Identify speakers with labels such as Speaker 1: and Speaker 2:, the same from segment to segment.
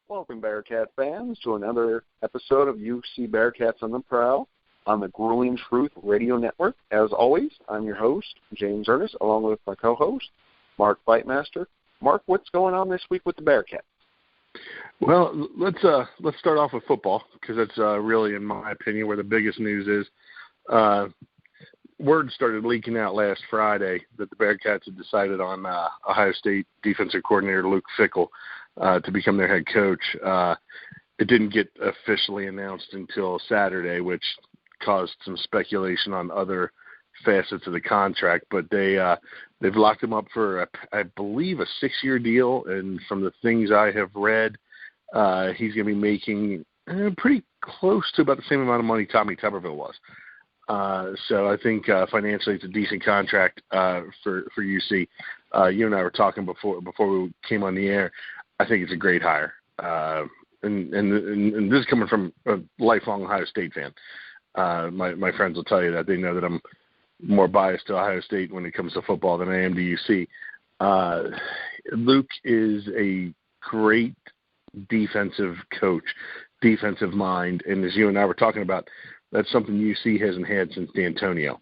Speaker 1: Welcome, Bearcat fans, to another episode of UC Bearcats on the Prowl on the Grueling Truth Radio Network. As always, I'm your host, James Ernest, along with my co-host, Mark Fightmaster. Mark, what's going on this week with the Bearcats?
Speaker 2: Well, let's start off with football, because that's really, in my opinion, where the biggest news is. Word started leaking out last Friday that the Bearcats had decided on Ohio State defensive coordinator Luke Fickell to become their head coach. It didn't get officially announced until Saturday, which caused some speculation on other facets of the contract. But they've locked him up for, I believe, a 6-year deal. And from the things I have read, he's going to be making pretty close to about the same amount of money Tommy Tuberville was. So I think financially it's a decent contract for UC. You and I were talking before we came on the air. I think it's a great hire, and this is coming from a lifelong Ohio State fan. My friends will tell you that. They know that I'm more biased to Ohio State when it comes to football than I am to UC. Luke is a great defensive coach, defensive mind, and as you and I were talking about, that's something UC hasn't had since D'Antonio.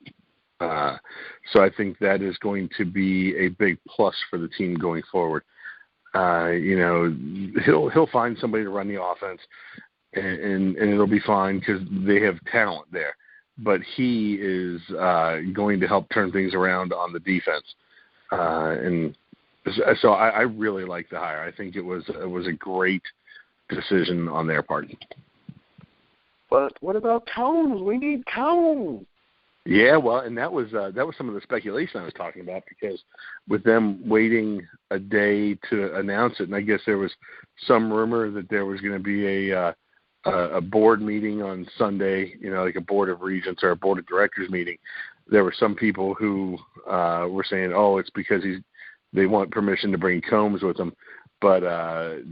Speaker 2: So I think that is going to be a big plus for the team going forward. He'll find somebody to run the offense, and it'll be fine because they have talent there. But he is going to help turn things around on the defense. And so I really like the hire. I think it was a great decision on their part.
Speaker 1: But what about Combs? We need Combs.
Speaker 2: Yeah, well, and that was some of the speculation I was talking about, because with them waiting a day to announce it, and I guess there was some rumor that there was going to be a board meeting on Sunday, like a board of regents or a board of directors meeting. There were some people who were saying, "Oh, it's because they want permission to bring Combs with them," but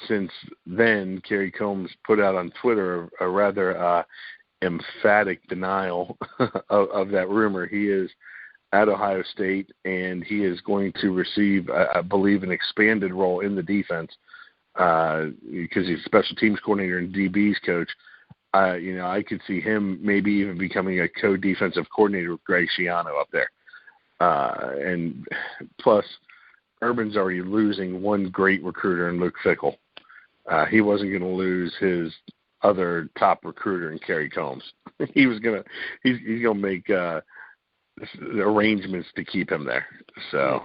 Speaker 2: since then, Carrie Combs put out on Twitter a rather emphatic denial of that rumor. He is at Ohio State, and he is going to receive, I believe, an expanded role in the defense because he's a special teams coordinator and DB's coach. I could see him maybe even becoming a co-defensive coordinator with Greg Schiano up there. And plus, Urban's already losing one great recruiter in Luke Fickell. He wasn't going to lose his other top recruiter in Carrie Combs. He's gonna make arrangements to keep him there. So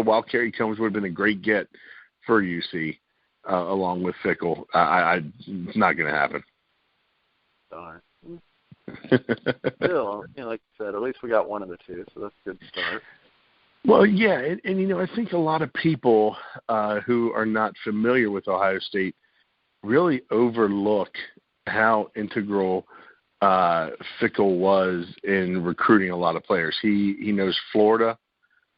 Speaker 2: while Carrie Combs would have been a great get for UC along with Fickell, it's not going to happen.
Speaker 1: Darn. Still, like you said, at least we got one of the two, so that's a good start.
Speaker 2: Well, yeah, and I think a lot of people who are not familiar with Ohio State really overlook how integral Fickell was in recruiting a lot of players. He knows Florida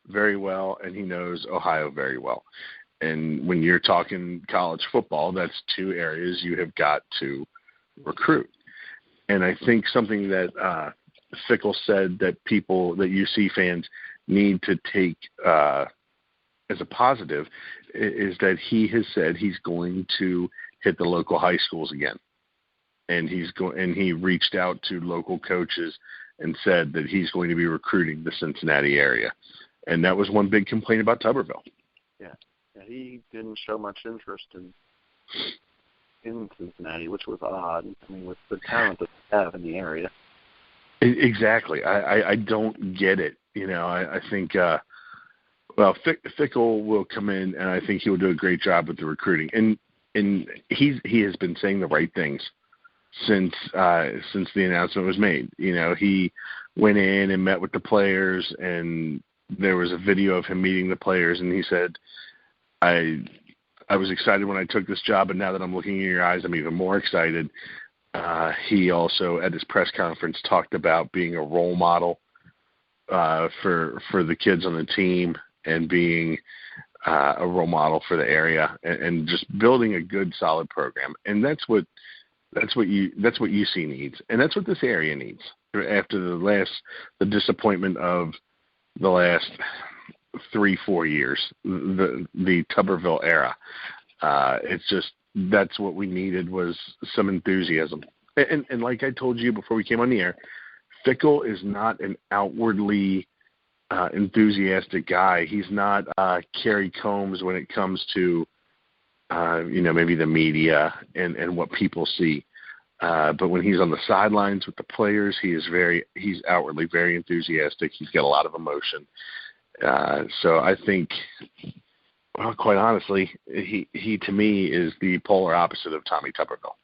Speaker 2: very well, and he knows Ohio very well. And when you're talking college football, that's two areas you have got to recruit. And I think something that Fickell said that UC fans need to take as a positive is that he has said he's going to hit the local high schools again, and he reached out to local coaches and said that he's going to be recruiting the Cincinnati area, and that was one big complaint about Tuberville.
Speaker 1: Yeah, he didn't show much interest in Cincinnati, which was odd. I mean, with the talent that they have in the area.
Speaker 2: Exactly. I don't get it. I think, Fickell will come in, and I think he will do a great job with the recruiting. And he has been saying the right things since the announcement was made. He went in and met with the players, and there was a video of him meeting the players, and he said, I was excited when I took this job, and now that I'm looking in your eyes, I'm even more excited. He also, at his press conference, talked about being a role model for the kids on the team, and being a role model for the area, and just building a good, solid program. And that's what UC needs, and that's what this area needs after the disappointment of the last 3-4 years, the Tuberville era. It's just that's what we needed was some enthusiasm. And like I told you before we came on the air, Fickell is not an outwardly enthusiastic guy. He's not Carrie Combs when it comes to, maybe the media and what people see. But when he's on the sidelines with the players, he's outwardly very enthusiastic. He's got a lot of emotion. So I think, well, quite honestly, he to me is the polar opposite of Tommy Tuberville.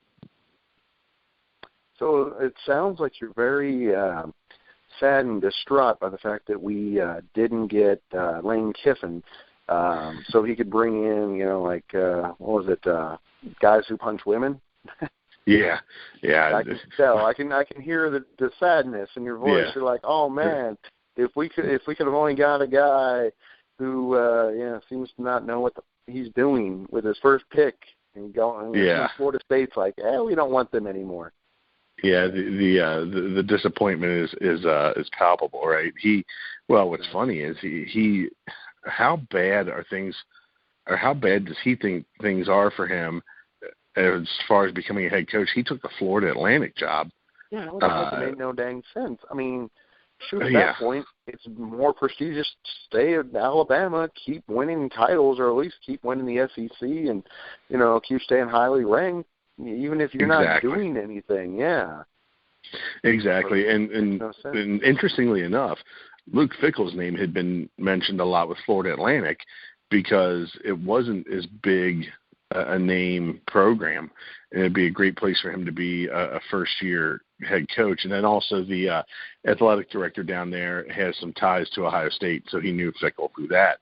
Speaker 2: So
Speaker 1: it sounds like you're very sad and distraught by the fact that we didn't get Lane Kiffin so he could bring in, what was it, guys who punch women?
Speaker 2: Yeah.
Speaker 1: I can tell. I can hear the sadness in your voice. Yeah. You're like, oh man, if we could have only got a guy who seems to not know what he's doing with his first pick and going. Yeah. Florida State's like, we don't want them anymore.
Speaker 2: Yeah, the disappointment is palpable, right? What's funny is he how bad does he think things are for him as far as becoming a head coach? He took the Florida Atlantic job.
Speaker 1: Yeah, it made no dang sense. I mean, shoot, at that point, it's more prestigious to stay at Alabama, keep winning titles, or at least keep winning the SEC, and keep staying highly ranked, even if you're not doing anything. Yeah,
Speaker 2: exactly. And interestingly enough, Luke Fickell's name had been mentioned a lot with Florida Atlantic because it wasn't as big a name program, and it'd be a great place for him to be a first-year head coach. And then also the athletic director down there has some ties to Ohio State, so he knew Fickell through that.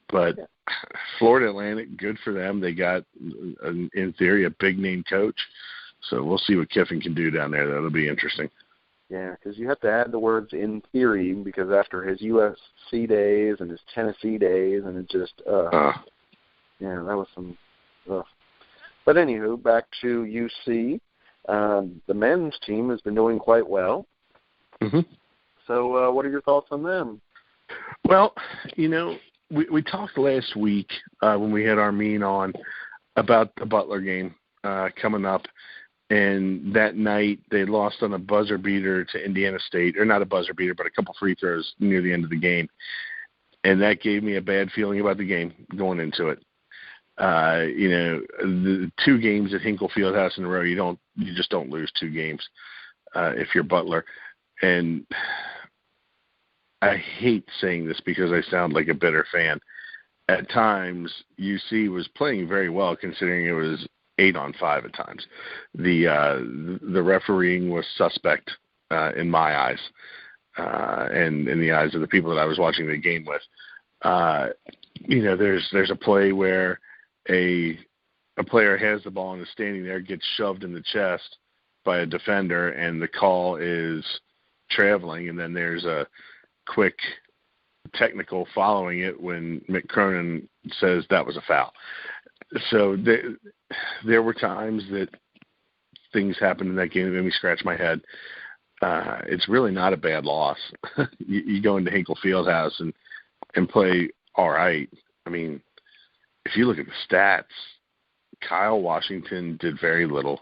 Speaker 2: But Florida Atlantic, good for them. They got, in theory, a big-name coach. So we'll see what Kiffin can do down there. That'll be interesting.
Speaker 1: Yeah, because you have to add the words "in theory" because after his USC days and his Tennessee days, and it just, that was some. But anywho, back to UC. The men's team has been doing quite well.
Speaker 2: Mm-hmm.
Speaker 1: So what are your thoughts on them?
Speaker 2: Well, we talked last week when we had our mean on about the Butler game coming up. And that night they lost on a buzzer beater to Indiana State, or not a buzzer beater, but a couple free throws near the end of the game. And that gave me a bad feeling about the game going into it. The 2 games at Hinkle Fieldhouse in a row, you just don't lose 2 games if you're Butler. And I hate saying this because I sound like a bitter fan. At times, UC was playing very well considering it was 8-on-5 at times. The refereeing was suspect in my eyes and in the eyes of the people that I was watching the game with. There's a play where a player has the ball and is standing there, gets shoved in the chest by a defender, and the call is traveling, and then there's a quick technical following it when Mick Cronin says that was a foul. So there were times that things happened in that game that made me scratch my head. It's really not a bad loss. You go into Hinkle Fieldhouse and play all right. I mean, if you look at the stats, Kyle Washington did very little.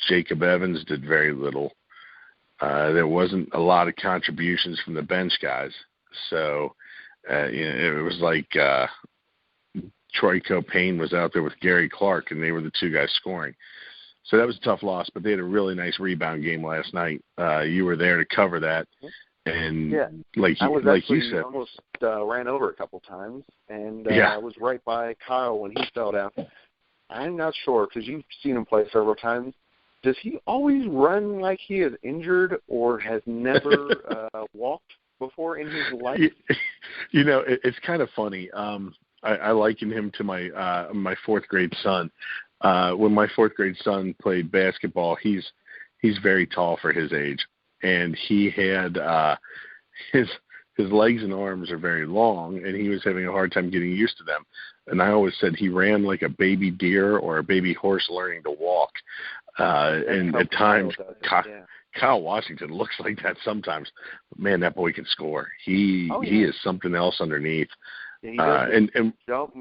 Speaker 2: Jacob Evans did very little. There wasn't a lot of contributions from the bench guys. So, it was like Troy Copain was out there with Gary Clark, and they were the 2 guys scoring. So that was a tough loss, but they had a really nice rebound game last night. You were there to cover that. And like you said,
Speaker 1: almost ran over a couple times, and I was right by Kyle when he fell down. I'm not sure because you've seen him play several times. Does he always run like he is injured or has never walked before in his life?
Speaker 2: It's kind of funny. I liken him to my 4th grade son. When my 4th grade son played basketball, he's very tall for his age. And he had his legs and arms are very long, and he was having a hard time getting used to them. And I always said he ran like a baby deer or a baby horse learning to walk. And at times, Kyle Washington looks like that sometimes. But man, that boy can score. He is something else underneath.
Speaker 1: Yeah, he does
Speaker 2: and
Speaker 1: jump a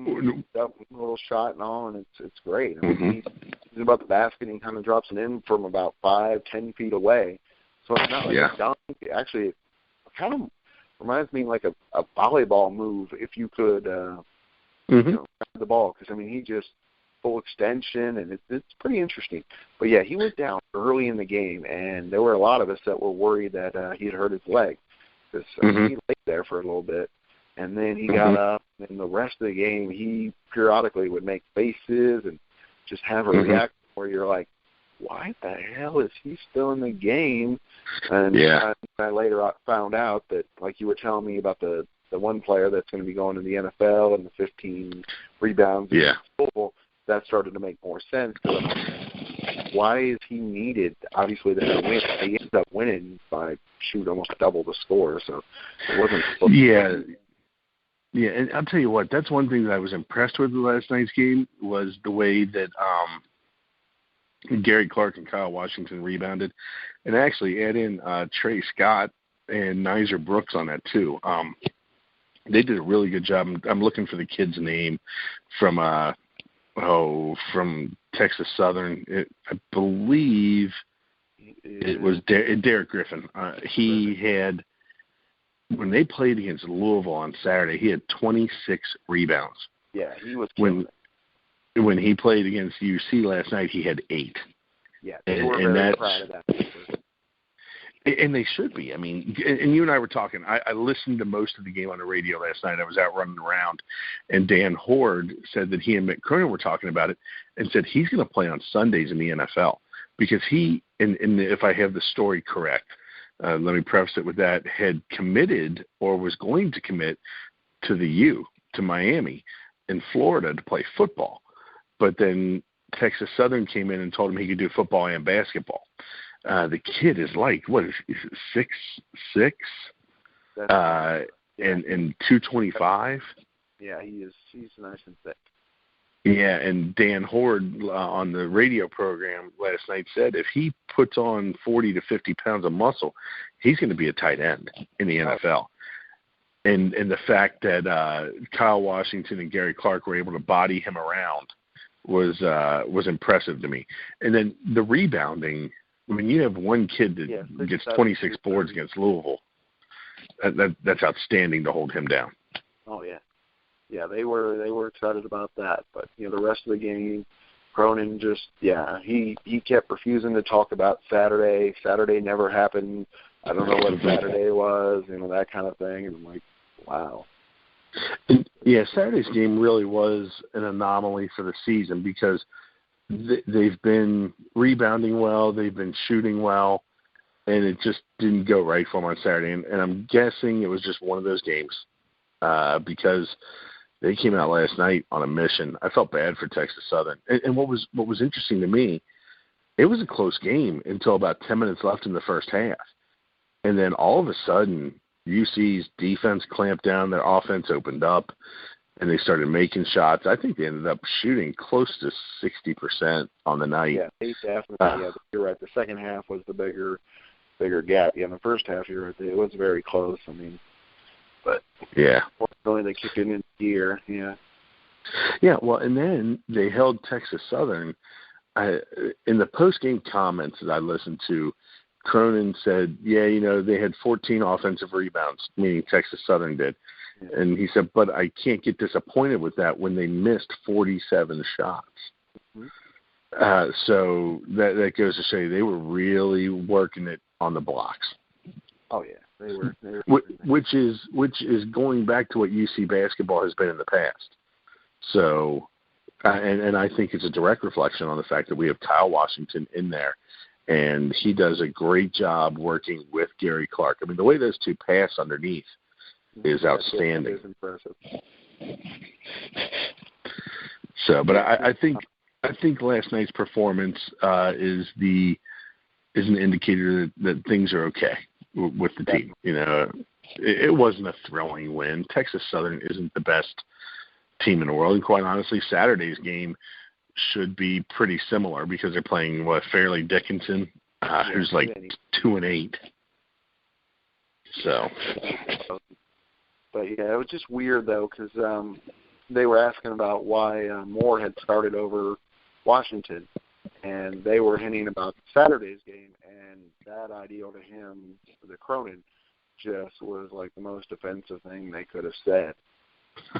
Speaker 1: little shot and all, and it's great. I mean, he's about the basket, and he kind of drops it in from about 5-10 feet away. So it's not like a dunk. Actually, it kind of reminds me like a volleyball move if you could grab the ball. Because, I mean, he just full extension, and it's pretty interesting. But, yeah, he was down early in the game, and there were a lot of us that were worried that he had hurt his leg. Because he lay there for a little bit. And then he got up, and the rest of the game, he periodically would make faces and just have a reaction where you're like, why the hell is he still in the game? And I later found out that, like you were telling me about the one player that's going to be going to the NFL and the 15 rebounds, that started to make more sense. Why is he needed? Obviously, they're going to win. They ended up winning by, almost double the score, so it wasn't supposed to be.
Speaker 2: Yeah, and I'll tell you what, that's one thing that I was impressed with last night's game was the way that Gary Clark and Kyle Washington rebounded. And actually add in Trey Scott and Nizer Brooks on that too. They did a really good job. I'm looking for the kid's name from Texas Southern. I believe it was Derek Griffin. He had, when they played against Louisville on Saturday, he had 26 rebounds.
Speaker 1: Yeah, he was
Speaker 2: when he played against UC last night, he had 8.
Speaker 1: Yeah, they were very proud of that.
Speaker 2: And they should be. I mean, and you and I were talking. I listened to most of the game on the radio last night. I was out running around, and Dan Horde said that he and Mick Cronin were talking about it and said he's going to play on Sundays in the NFL because he, and if I have the story correct, let me preface it with that, had committed or was going to commit to the U, to Miami in Florida to play football. But then Texas Southern came in and told him he could do football and basketball. The kid is like, what is it, 6'6"? And 225?
Speaker 1: Yeah, he's nice and thick.
Speaker 2: Yeah, and Dan Horde on the radio program last night said if he puts on 40 to 50 pounds of muscle, he's going to be a tight end in the NFL. And the fact that Kyle Washington and Gary Clark were able to body him around was impressive to me. And then the rebounding, I mean, you have one kid that gets 26 boards against Louisville. That's outstanding to hold him down. Oh, yeah.
Speaker 1: Yeah, they were excited about that. But, the rest of the game, Cronin just, he kept refusing to talk about Saturday. Saturday never happened. I don't know what Saturday was, that kind of thing. And I'm like, wow.
Speaker 2: And, Saturday's game really was an anomaly for the season because they've been rebounding well, they've been shooting well, and it just didn't go right for them on Saturday. And I'm guessing it was just one of those games because they came out last night on a mission. I felt bad for Texas Southern. And what was interesting to me, it was a close game until about 10 minutes left in the first half. And then all of a sudden, UC's defense clamped down, their offense opened up, and they started making shots. I think they ended up shooting close to 60% on the night.
Speaker 1: Yeah, they definitely. You're right. The second half was the bigger gap. Yeah, in the first half, you're right. It was very close. I mean, but fortunately they kicked it in gear. Yeah.
Speaker 2: Yeah. Well, and then they held Texas Southern. In the post-game comments that I listened to, Cronin said, they had 14 offensive rebounds, meaning Texas Southern did. Yeah. And he said, but I can't get disappointed with that when they missed 47 shots. Mm-hmm. So that goes to show you they were really working it on the blocks.
Speaker 1: Oh, yeah. They were
Speaker 2: which is going back to what UC basketball has been in the past. So, and I think it's a direct reflection on the fact that we have Kyle Washington in there. And he does a great job working with Gary Clark. I mean, the way those two pass underneath is outstanding.
Speaker 1: It is impressive.
Speaker 2: So, but I think last night's performance is an indicator that things are okay with the team. It wasn't a thrilling win. Texas Southern isn't the best team in the world, and quite honestly, Saturday's game should be pretty similar because they're playing Fairleigh Dickinson, who's like 2-8. So,
Speaker 1: But yeah, it was just weird though, because they were asking about why Moore had started over Washington, and they were hinting about Saturday's game, and that idea to him, the Cronin, just was like the most offensive thing they could have said.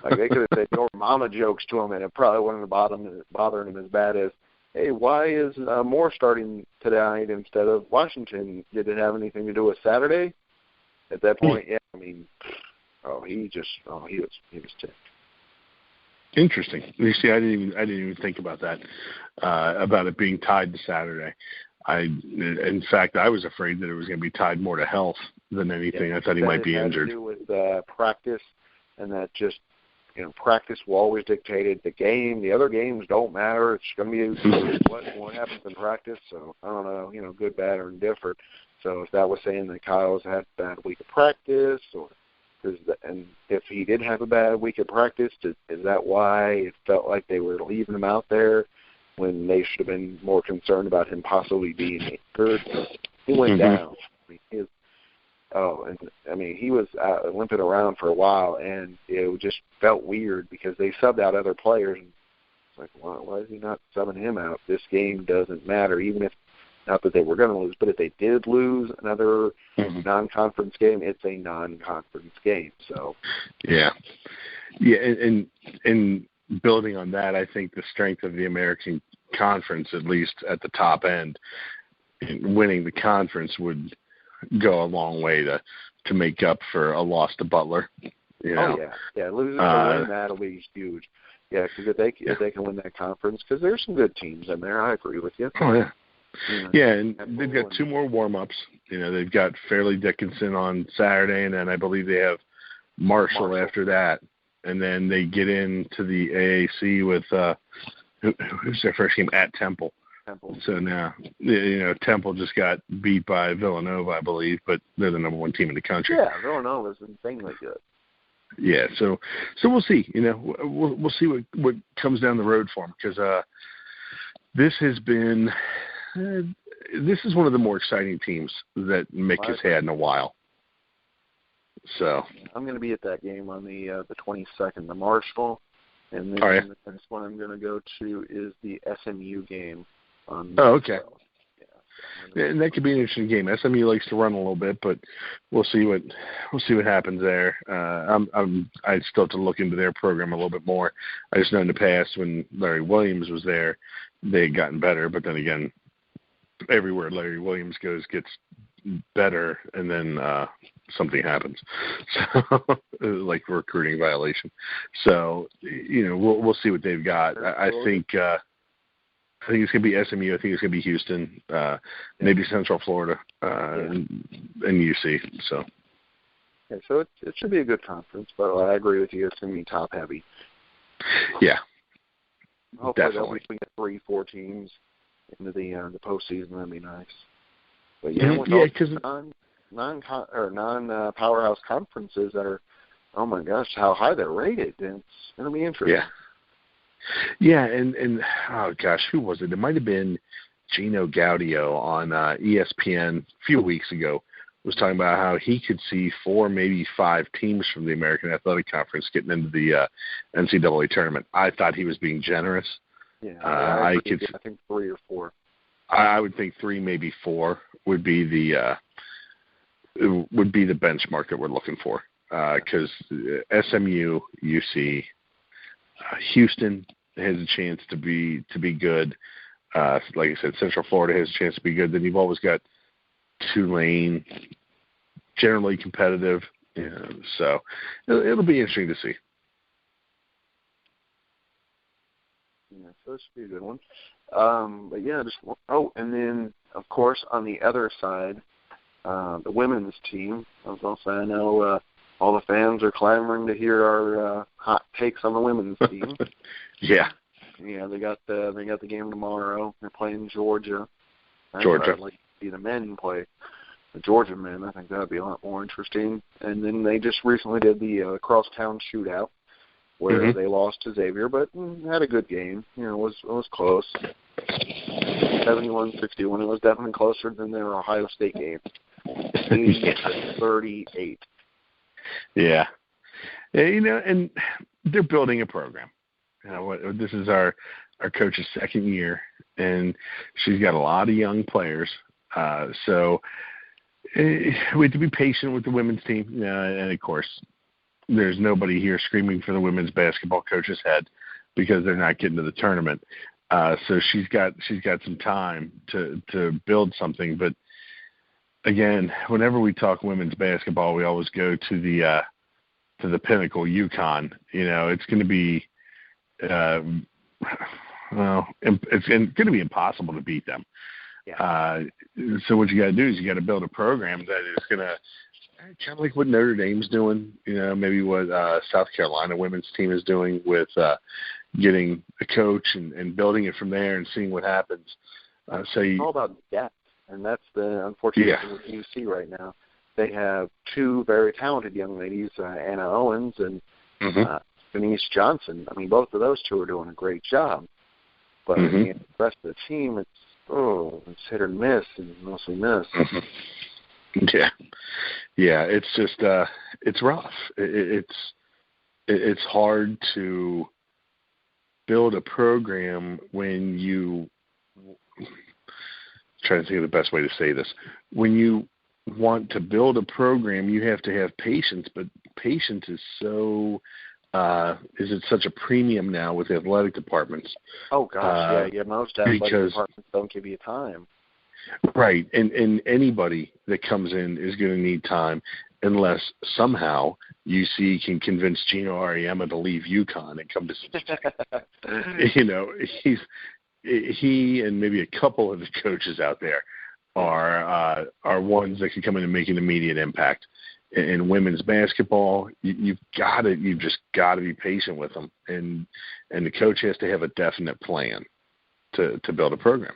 Speaker 1: Like they could have said your mama jokes to him, and it probably wouldn't have bothering him as bad as, hey, why is Moore starting tonight instead of Washington? Did it have anything to do with Saturday? At that point, yeah, I mean, he was ticked.
Speaker 2: Interesting. You see, I didn't even think about that, about it being tied to Saturday. In fact, I was afraid that it was going to be tied more to health than anything. Yeah, I thought he might be injured.
Speaker 1: It had to do with practice, and that just, practice will always dictated the game. The other games don't matter. It's going to be what happens in practice. So I don't know, good, bad, or indifferent. So if that was saying that Kyle's had a bad week of practice, and if he did have a bad week of practice, is that why it felt like they were leaving him out there when they should have been more concerned about him possibly being injured? He went down. He was limping around for a while, and it just felt weird because they subbed out other players. And it's like, why is he not subbing him out? This game doesn't matter, even if, not that they were going to lose, but if they did lose another non-conference game, it's a non-conference game. So,
Speaker 2: yeah, and building on that, I think the strength of the American Conference, at least at the top end, winning the conference would go a long way to make up for a loss to Butler.
Speaker 1: Oh yeah, losing to win that'll be huge. Yeah, because if they can win that conference, because there's some good teams in there. I agree with you.
Speaker 2: Oh yeah. Yeah, and they've got two more warm-ups. They've got Fairleigh Dickinson on Saturday, and then I believe they have Marshall after that. And then they get into the AAC with who's their first game? At Temple. So now, Temple just got beat by Villanova, I believe, but they're the number one team in the country.
Speaker 1: Yeah, Villanova's insanely good.
Speaker 2: Yeah, so we'll see. We'll see what comes down the road for them, because this has been. This is one of the more exciting teams that Mick has had in a while. So
Speaker 1: I'm going to be at that game on the 22nd, the Marshall, and then the next one I'm going to go to is the SMU game.
Speaker 2: Okay. Yeah, and that could be an interesting game. SMU likes to run a little bit, but we'll see what happens there. I still have to look into their program a little bit more. I just know in the past when Larry Williams was there, they had gotten better, but then again, everywhere Larry Williams goes gets better, and then something happens, so like recruiting violation. So we'll see what they've got. I think it's gonna be SMU. I think it's gonna be Houston, maybe Central Florida, and UC. So
Speaker 1: it should be a good conference, but I agree with you. It's gonna be top heavy.
Speaker 2: Yeah,
Speaker 1: hopefully
Speaker 2: definitely.
Speaker 1: We get 3-4 teams into the postseason. That'd be nice. But
Speaker 2: because
Speaker 1: non-powerhouse conferences that are, oh my gosh, how high they're rated. It's going to be interesting.
Speaker 2: Yeah, and oh gosh, who was it? It might have been Gino Gaudio on ESPN a few weeks ago. Was talking about how he could see 4, maybe 5 teams from the American Athletic Conference getting into the NCAA tournament. I thought he was being generous.
Speaker 1: Yeah, I think 3 or 4.
Speaker 2: I would think 3, maybe 4 would be the benchmark that we're looking for. Because SMU, UC, Houston has a chance to be good. Like I said, Central Florida has a chance to be good. Then you've always got Tulane, generally competitive. So it'll be interesting to see.
Speaker 1: Yeah, so this should be a good one. But yeah, and then of course on the other side, the women's team. I was also, I know all the fans are clamoring to hear our hot takes on the women's team.
Speaker 2: Yeah,
Speaker 1: they got the game tomorrow. They're playing Georgia. I'd like to see the men play the Georgia men. I think that'd be a lot more interesting. And then they just recently did the crosstown shootout, where they lost to Xavier, but had a good game. It was close. 71-61. It was definitely closer than their Ohio State game. 38.
Speaker 2: Yeah. And they're building a program. This is our coach's second year, and she's got a lot of young players. So we have to be patient with the women's team. And, of course, there's nobody here screaming for the women's basketball coach's head because they're not getting to the tournament. So she's got some time to build something. But, again, whenever we talk women's basketball, we always go to the pinnacle, UConn. It's going to be it's going to be impossible to beat them.
Speaker 1: Yeah.
Speaker 2: So what you got to do is you got to build a program that is going to kind of like what Notre Dame's doing, maybe what South Carolina women's team is doing with getting a coach and building it from there and seeing what happens.
Speaker 1: It's all about depth, and that's the unfortunate thing with UC right now. They have two very talented young ladies, Anna Owens and Denise Johnson. I mean, both of those two are doing a great job. But the rest of the team, it's hit or miss, and mostly miss.
Speaker 2: Yeah. It's just it's rough. It's hard to build a program when you try to think of the best way to say this. When you want to build a program, you have to have patience, but patience is so is it such a premium now with athletic departments?
Speaker 1: Oh gosh, most athletic departments don't give you time.
Speaker 2: Right, and anybody that comes in is going to need time unless somehow UC can convince Gino Auriemma to leave UConn and come to Cincinnati. He and maybe a couple of the coaches out there are ones that can come in and make an immediate impact. In women's basketball, you've just got to be patient with them, and the coach has to have a definite plan to build a program.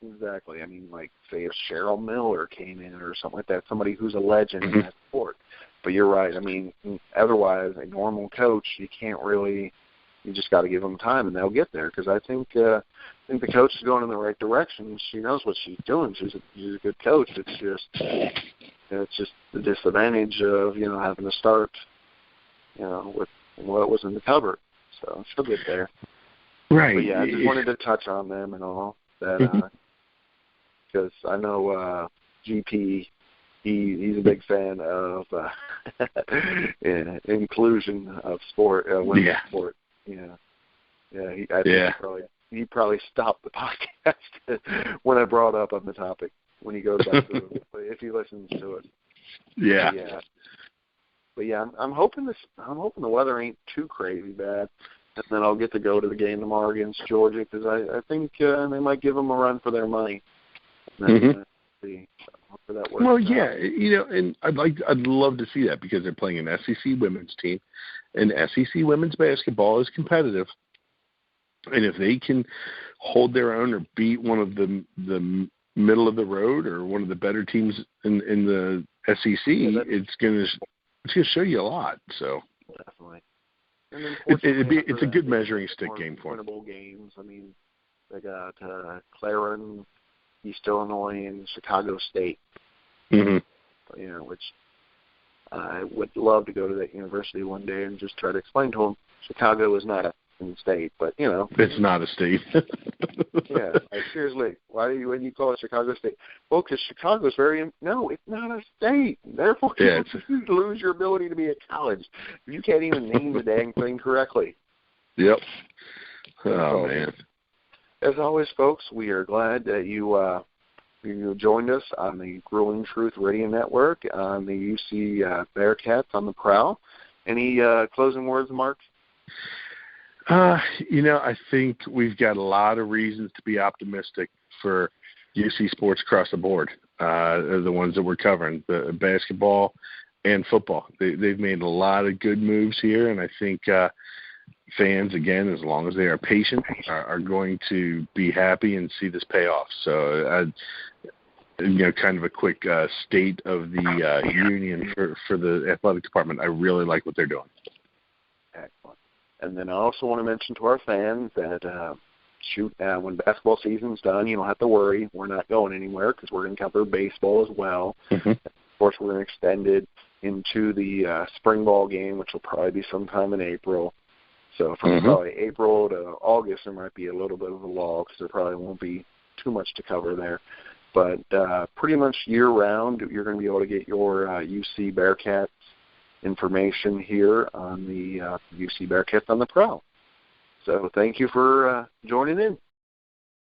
Speaker 1: Exactly. I mean, like, say if Cheryl Miller came in or something like that, somebody who's a legend in that sport. But you're right. I mean, otherwise, a normal coach, you just got to give them time, and they'll get there. Because I think the coach is going in the right direction. She knows what she's doing. She's a good coach. It's just the disadvantage of, having to start, with what was in the cupboard. So she'll get there.
Speaker 2: Right.
Speaker 1: But, I just wanted to touch on them and all that. Because I know GP, he's a big fan of inclusion of sport, women's sport. He probably stopped the podcast when I brought up on the topic when he goes back to it, if he listens to it.
Speaker 2: Yeah.
Speaker 1: But I'm hoping the weather ain't too crazy bad, and then I'll get to go to the game tomorrow against Georgia because I think they might give them a run for their money. See for that works out.
Speaker 2: And I'd love to see that because they're playing an SEC women's team, and SEC women's basketball is competitive. And if they can hold their own or beat one of the middle of the road or one of the better teams in the SEC, it's going to show you a lot. So
Speaker 1: definitely.
Speaker 2: It's a good measuring stick game for them.
Speaker 1: Winnable games. I mean, they got Clarin, East Illinois, and Chicago State. Which I would love to go to that university one day and just try to explain to them Chicago is not a state, but
Speaker 2: it's not a state.
Speaker 1: Seriously, why do you call it Chicago State? Well, because Chicago's it's not a state. Therefore, you lose your ability to be a college. You can't even name the dang thing correctly.
Speaker 2: Yep. Oh man.
Speaker 1: As always, folks, we are glad that you joined us on the Grueling Truth Radio Network on the UC Bearcats on the Prowl. Any closing words, Mark?
Speaker 2: I think we've got a lot of reasons to be optimistic for UC sports across the board. The ones that we're covering, the basketball and football. They've made a lot of good moves here, and I think fans, again, as long as they are patient, are going to be happy and see this pay off. So, kind of a quick state of the union for the athletic department. I really like what they're doing.
Speaker 1: Excellent. And then I also want to mention to our fans that when basketball season's done, you don't have to worry. We're not going anywhere because we're going to cover baseball as well. Of course, we're going to extend it into the spring ball game, which will probably be sometime in April. So from probably April to August, there might be a little bit of a lull because there probably won't be too much to cover there. But pretty much year-round, you're going to be able to get your UC Bearcats information here on the UC Bearcats on the Prowl. So thank you for joining in.